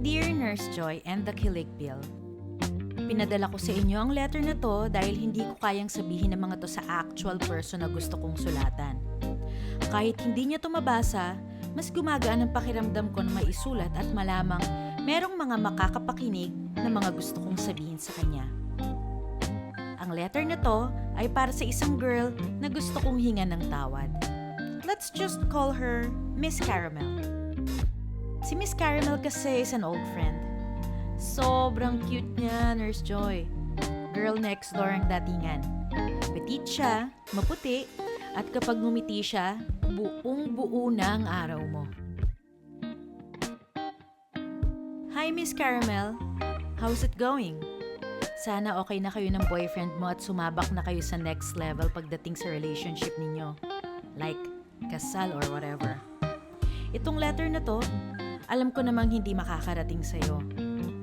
Dear Nurse Joy and the Kilig Pill, pinadala ko sa inyo ang letter na to dahil hindi ko kayang sabihin ng mga to sa actual person na gusto kong sulatan. Kahit hindi niya to mabasa, mas gumagaan ang pakiramdam ko na maisulat at malamang merong mga makakapakinig na mga gusto kong sabihin sa kanya. Ang letter na to ay para sa isang girl na gusto kong hingan ng tawad. Let's just call her Miss Caramel. Si Miss Caramel kasi is an old friend. Sobrang cute niya, Nurse Joy. Girl next door ang datingan. Petite siya, maputi, at kapag ngumiti siya, buong-buo na ang araw mo. Hi Miss Caramel, how's it going? Sana okay na kayo ng boyfriend mo at sumabak na kayo sa next level pagdating sa relationship ninyo. Like, kasal or whatever. Itong letter na to, alam ko namang hindi makakarating sa'yo.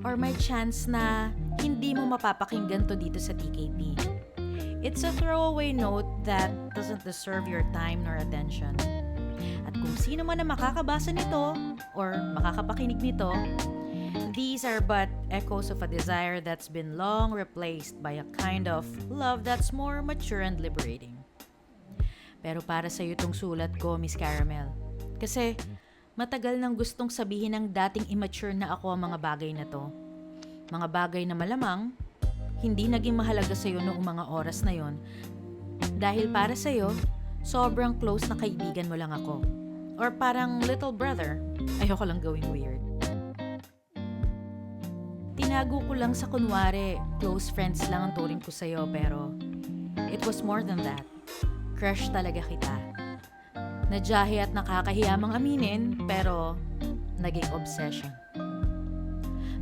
Or may chance na hindi mo mapapakinggan to dito sa TKP. It's a throwaway note that doesn't deserve your time nor attention. At kung sino man na makakabasa nito or makakapakinig nito, these are but echoes of a desire that's been long replaced by a kind of love that's more mature and liberating. Pero para sa'yo itong sulat ko, Miss Caramel. Kasi matagal nang gustong sabihin ng dating immature na ako ang mga bagay na to. Mga bagay na malamang hindi naging mahalaga sa'yo noong mga oras na yon. Dahil para sa'yo, sobrang close na kaibigan mo lang ako. Or parang little brother. Ayoko lang gawing weird. Tinago ko lang sa kunwari, close friends lang ang turing ko sa'yo, pero it was more than that. Crush talaga kita. Nadyahi at nakakahiyamang aminin, pero naging obsession.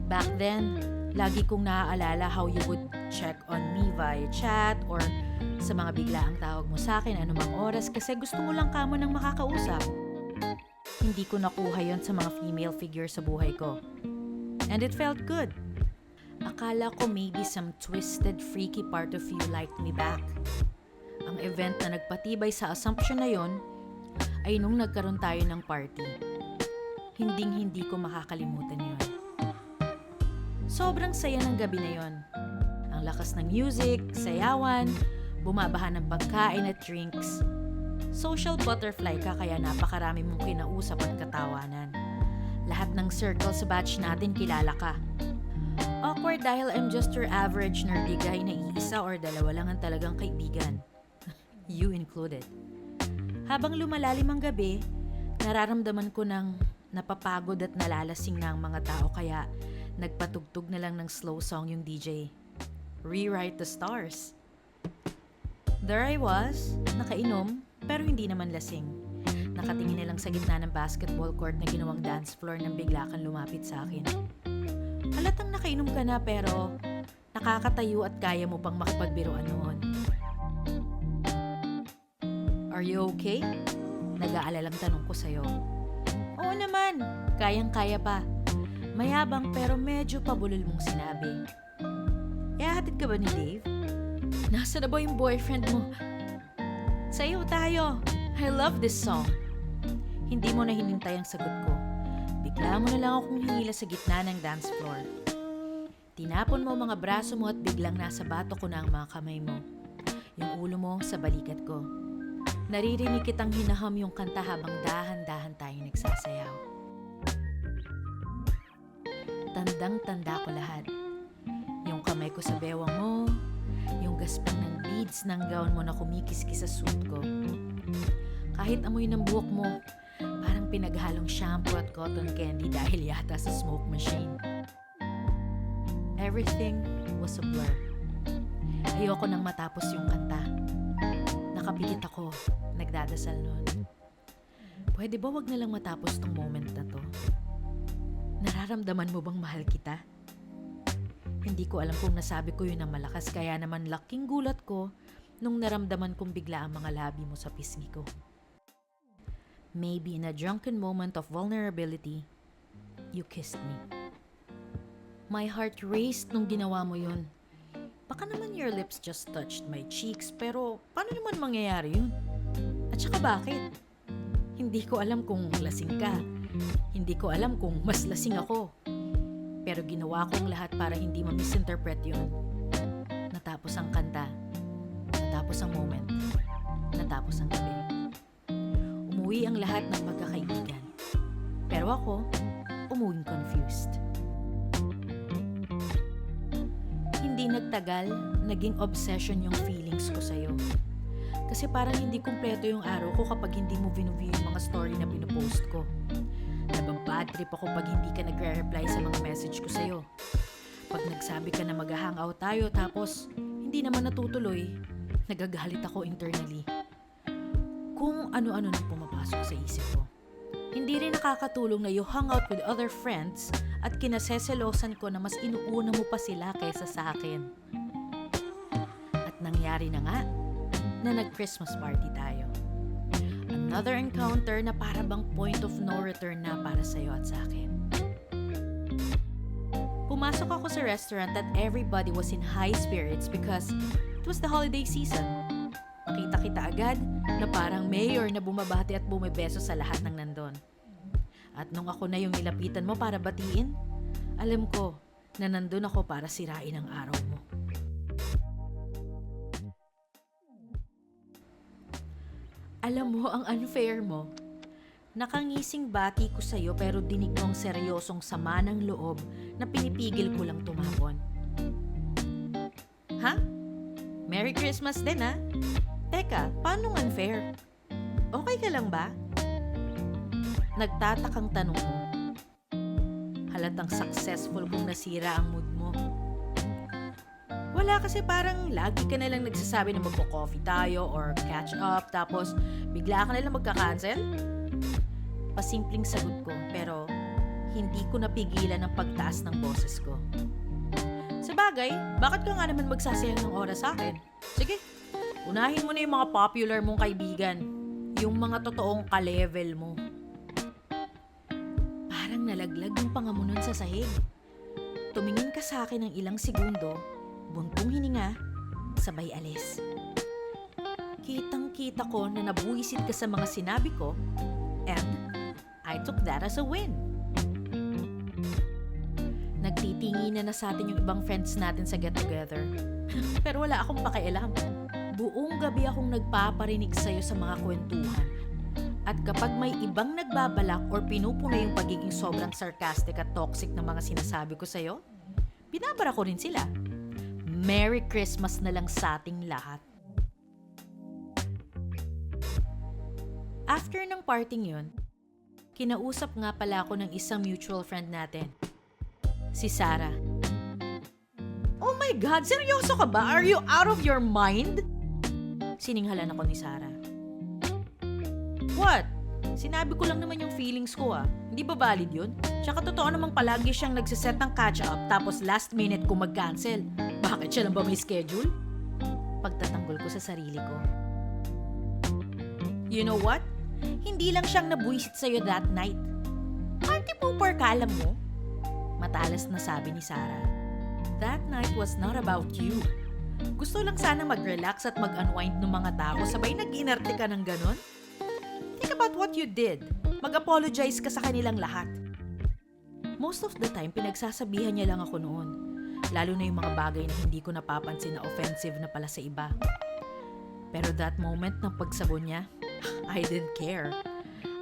Back then, lagi kong naaalala how you would check on me via chat or sa mga biglaang tawag mo sa akin anumang oras kasi gusto mo lang kamo ng makakausap. Hindi ko nakuha yon sa mga female figure sa buhay ko. And it felt good. Akala ko maybe some twisted, freaky part of you liked me back. Ang event na nagpatibay sa assumption na yon ay nung nagkaroon tayo ng party. Hinding-hindi ko makakalimutan yon. Sobrang saya ng gabi na yon. Ang lakas ng music, sayawan, bumabaha ng pagkain at drinks. Social butterfly ka kaya napakarami mong kinausap at katawanan. Lahat ng circle sa batch natin kilala ka. Awkward dahil I'm just your average nerdy guy na iisa or dalawa lang ang talagang kaibigan. You included. Habang lumalalim ang gabi, nararamdaman ko ng napapagod at nalalasing na ang mga tao kaya nagpatugtog na lang ng slow song yung DJ. Rewrite the Stars. There I was, nakainom, pero hindi naman lasing. Nakatingin na lang sa gitna ng basketball court na ginawang dance floor nang bigla kang lumapit sa akin. Halatang nakainom ka na pero nakakatayo at kaya mo pang makipagbiruan noon. Are you okay? Nag-aalalang tanong ko sa'yo. Oo naman, kayang-kaya pa. Mayabang pero medyo pabulol mong sinabi. Ihahatid ka ba ni Dave? Nasa na ba yung boyfriend mo? Sa'yo tayo. I love this song. Hindi mo na hinintay ang sagot ko. Bigla mo na lang akong hinila sa gitna ng dance floor. Tinapon mo mga braso mo at biglang nasa bato ko na ang mga kamay mo. Yung ulo mo sa balikat ko. Naririnig kitang hinaham yung kanta habang dahan-dahan tayo nagsasayaw. Tandang-tanda ko lahat. Yung kamay ko sa bewang mo, yung gaspang ng beads ng gown mo na kumikiskis sa suit ko. Kahit amoy ng buhok mo, parang pinaghalong shampoo at cotton candy dahil yata sa smoke machine. Everything was a blur. Ayoko nang matapos yung kanta. Nakapikit ako, nagdadasal noon. Pwede ba wag na lang matapos tong moment na to? Nararamdaman mo bang mahal kita? Hindi ko alam kung nasabi ko yun ng malakas kaya naman laking gulat ko nung naramdaman kong bigla ang mga labi mo sa pisngi ko. Maybe in a drunken moment of vulnerability, you kissed me. My heart raced nung ginawa mo yun. Baka naman your lips just touched my cheeks, pero paano naman mangyayari yun? At saka bakit? Hindi ko alam kung lasing ka. Hindi ko alam kung mas lasing ako. Pero ginawa ko ang lahat para hindi ma-misinterpret yun. Natapos ang kanta. Natapos ang moment. Natapos ang gabi. Umuwi ang lahat ng magkakaibigan. Pero ako, umuwing confused. Hindi nagtagal, naging obsession yung feelings ko sa'yo. Kasi parang hindi kumpleto yung araw ko kapag hindi mo view yung mga story na pinupost ko. Nababad trip ako pag hindi ka nagre-reply sa mga message ko sa'yo. Pag nagsabi ka na mag-hangout tayo tapos hindi naman natutuloy, nagagalit ako internally. Kung ano-ano nang pumapasok sa isip ko. Hindi rin nakakatulong na you hang out with other friends at kinaseselosan ko na mas inuuna mo pa sila kaysa sa akin. At nangyari na nga na nag-Christmas party tayo. Another encounter na para bang point of no return na para sa'yo at sa akin. Pumasok ako sa restaurant at everybody was in high spirits because it was the holiday season. Makita kita agad na parang mayor na bumabati at bumibeso sa lahat ng nandun. At nung ako na yung nilapitan mo para batiin, alam ko na nandun ako para sirain ang araw mo. Alam mo, ang unfair mo. Nakangising bati ko sa'yo pero dinig mo ang seryosong sama ng loob na pinipigil ko lang tumapon. Ha? Merry Christmas din, ha? Teka, paano unfair? Okay ka lang ba? Nagtatakang tanong mo. Halatang successful kung nasira ang mood mo. Wala kasi parang lagi ka na lang nagsasabi na magpo-coffee tayo or catch up tapos bigla ka na lang magka-cancel? Pasimpleng sagot ko pero hindi ko napigilan ang pagtaas ng boses ko. Sabagay, bakit ka nga naman magsasayang ng oras sa akin? Sige, unahin mo na yung mga popular mong kaibigan. Yung mga totoong ka-level mo. Parang nalaglag yung pangamunon sa sahig. Tumingin ka sa akin ng ilang segundo, buntong hininga, sabay alis. Kitang-kita ko na nabuwisit ka sa mga sinabi ko and I took that as a win. Nagtitinginan na sa atin yung ibang friends natin sa get-together. Pero wala akong pakialam. Buong gabi akong nagpaparinig sa'yo sa mga kwentuhan. At kapag may ibang nagbabalak or pinupuna yung pagiging sobrang sarcastic at toxic na mga sinasabi ko sa'yo, binabara ko rin sila. Merry Christmas na lang sa ating lahat. After ng parting yun, kinausap nga pala ako ng isang mutual friend natin. Si Sarah. Oh my God! Seryoso ka ba? Are you out of your mind? Sininghalan ako ni Sarah. What? Sinabi ko lang naman yung feelings ko ah. Hindi ba valid yun? Tsaka totoo namang palagi siyang nagsiset ng catch-up tapos last minute ko mag-cancel. Bakit siya lang ba may schedule? Pagtatanggol ko sa sarili ko. You know what? Hindi lang siyang nabuisit sa'yo that night. Party pooper ka, alam mo? Matalas na sabi ni Sarah. That night was not about you. Gusto lang sana mag-relax at mag-unwind ng mga tao sabay nag-inarte ka ng ganon? Think about what you did. Mag-apologize ka sa kanilang lahat. Most of the time, pinagsasabihan niya lang ako noon. Lalo na yung mga bagay na hindi ko napapansin na offensive na pala sa iba. Pero that moment ng pagsabon niya, I didn't care.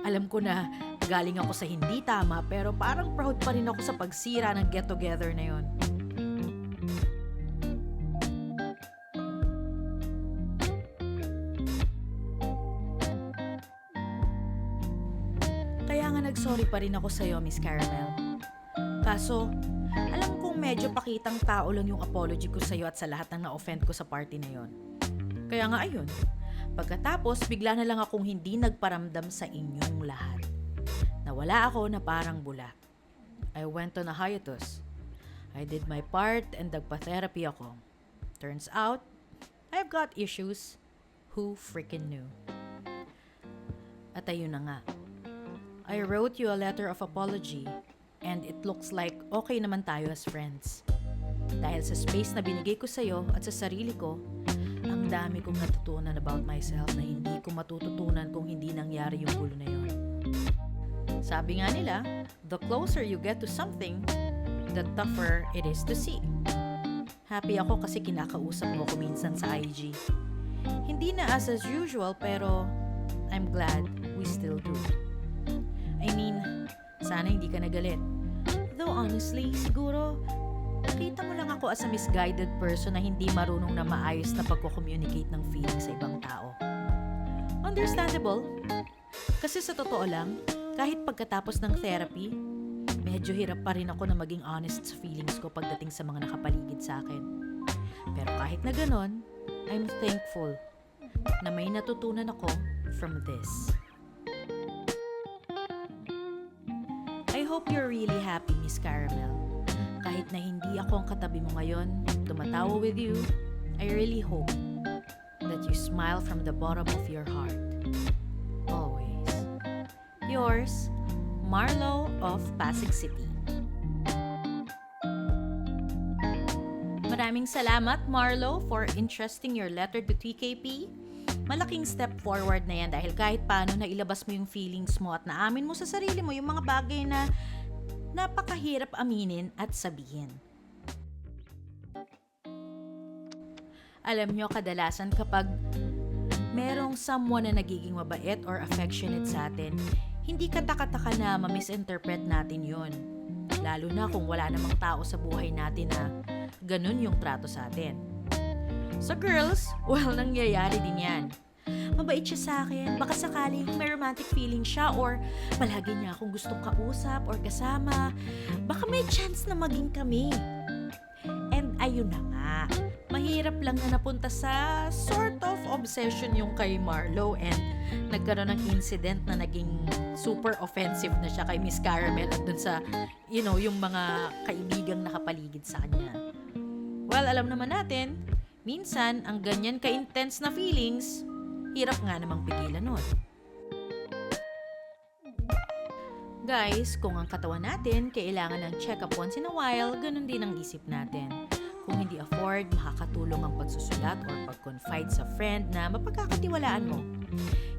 Alam ko na galing ako sa hindi tama pero parang proud pa rin ako sa pagsira ng get-together na yon. Kaya nga nag-sorry pa rin ako sa'yo, Miss Caramel. Kaso, alam kong medyo pakitang tao lang yung apology ko sa'yo at sa lahat ng na-offend ko sa party na yon. Kaya nga ayun, pagkatapos bigla na lang akong hindi nagparamdam sa inyong lahat. Nawala ako na parang bula. I went on a hiatus. I did my part and nagpa-therapy ako. Turns out, I've got issues. Who freaking knew? At ayun na nga. I wrote you a letter of apology and it looks like okay naman tayo as friends. Dahil sa space na binigay ko sa'yo at sa sarili ko, ang dami kong natutunan about myself na hindi ko matututunan kung hindi nangyari yung gulo na yun. Sabi nga nila, the closer you get to something, the tougher it is to see. Happy ako kasi kinakausap mo ko minsan sa IG. Hindi na as usual pero I'm glad we still do. I mean, sana hindi ka nagalit. Though honestly, siguro, nakita mo lang ako as a misguided person na hindi marunong na maayos na pagko-communicate ng feelings sa ibang tao. Understandable. Kasi sa totoo lang, kahit pagkatapos ng therapy, medyo hirap pa rin ako na maging honest sa feelings ko pagdating sa mga nakapaligid sa akin. Pero kahit na ganon, I'm thankful na may natutunan ako from this. I hope you're really happy, Miss Caramel. Kahit na hindi ako ang katabi mo ngayon, tumatawa with you, I really hope that you smile from the bottom of your heart. Always. Yours, Marlo of Pasig City. Maraming salamat, Marlo, for entrusting your letter to TKP. Malaking step forward na yan dahil kahit paano na ilabas mo yung feelings mo at naamin mo sa sarili mo yung mga bagay na napakahirap aminin at sabihin. Alam nyo, kadalasan kapag merong someone na nagiging mabait or affectionate sa atin, hindi katakataka na ma-misinterpret natin yon. Lalo na kung wala namang tao sa buhay natin na ganun yung trato sa atin. Sa girls, well, nangyayari din yan. Mabait siya sa akin, baka sakaling may romantic feeling siya or palagi niya akong gustong kausap or kasama. Baka may chance na maging kami. And ayun na nga, mahirap lang na napunta sa sort of obsession yung kay Marlo and nagkaroon ng incident na naging super offensive na siya kay Miss Caramel at dun sa, yung mga kaibigang nakapaligid sa kanya. Well, alam naman natin, minsan, ang ganyan ka-intense na feelings, hirap nga namang pigilan nun. Guys, kung ang katawan natin kailangan ng check-up once in a while, ganun din ang isip natin. Kung hindi afford, makakatulong ang pagsusulat or pag-confide sa friend na mapagkakatiwalaan mo.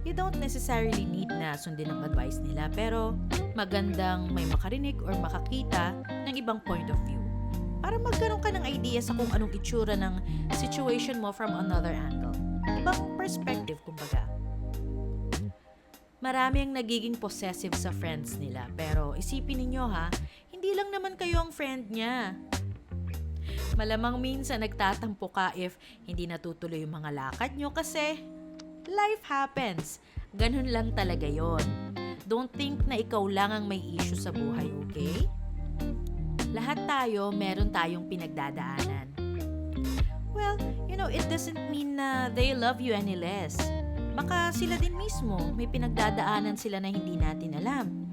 You don't necessarily need na sundin ang advice nila, pero magandang may makarinig or makakita ng ibang point of view. Para magkaroon ka ng idea sa kung anong itsura ng situation mo from another angle. Ibang perspective, kumbaga. Marami ang nagiging possessive sa friends nila, pero isipin ninyo ha, hindi lang naman kayo ang friend niya. Malamang minsan nagtatampo ka if hindi natutuloy yung mga lakad nyo kasi life happens. Ganun lang talaga yon. Don't think na ikaw lang ang may issue sa buhay, okay? Lahat tayo, meron tayong pinagdadaanan. Well, it doesn't mean na they love you any less. Baka sila din mismo, may pinagdadaanan sila na hindi natin alam.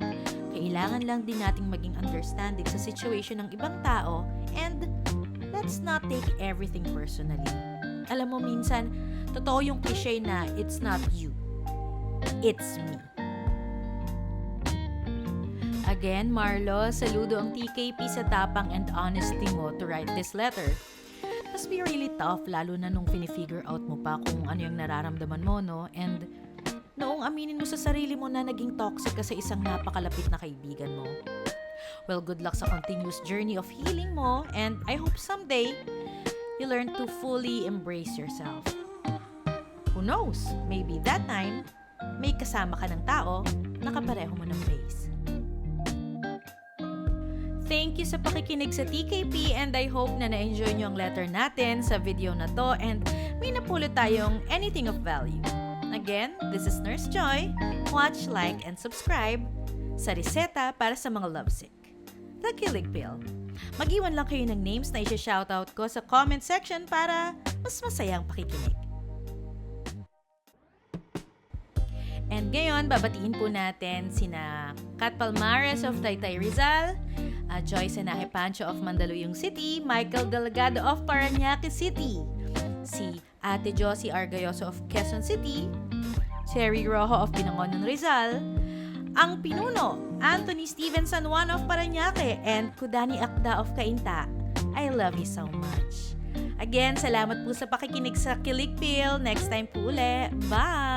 Kailangan lang din nating maging understanding sa situation ng ibang tao and let's not take everything personally. Alam mo, minsan, totoo yung cliche na it's not you, it's me. Again, Marlo, saludo ang TKP sa tapang and honesty mo to write this letter. Must be really tough, lalo na nung finifigure out mo pa kung ano yung nararamdaman mo, no? And noong aminin mo sa sarili mo na naging toxic ka sa isang napakalapit na kaibigan mo. Well, good luck sa continuous journey of healing mo and I hope someday you learn to fully embrace yourself. Who knows? Maybe that time, may kasama ka ng tao na kapareho mo ng face. Thank you sa pakikinig sa TKP and I hope na na-enjoy nyo ang letter natin sa video na to and may napulot tayong anything of value. Again, this is Nurse Joy. Watch, like, and subscribe sa reseta para sa mga lovesick. The Kilig Pill. Mag-iwan lang kayo ng names na i-shoutout ko sa comment section para mas masayang pakikinig. And ngayon, babatiin po natin sina Kat Palmares of Taytay Rizal, Joyce Enaje Pancho of Mandaluyong City, Michael Delgado of Parañaque City, si Ate Josie Argayoso of Quezon City, Cherry Rojo of Binangonan Rizal, ang Pinuno, Anthony Steven San Juan of Parañaque, and Kudani Akda of Cainta. I love you so much. Again, salamat po sa pakikinig sa Kilig Pill. Next time po uli. Bye!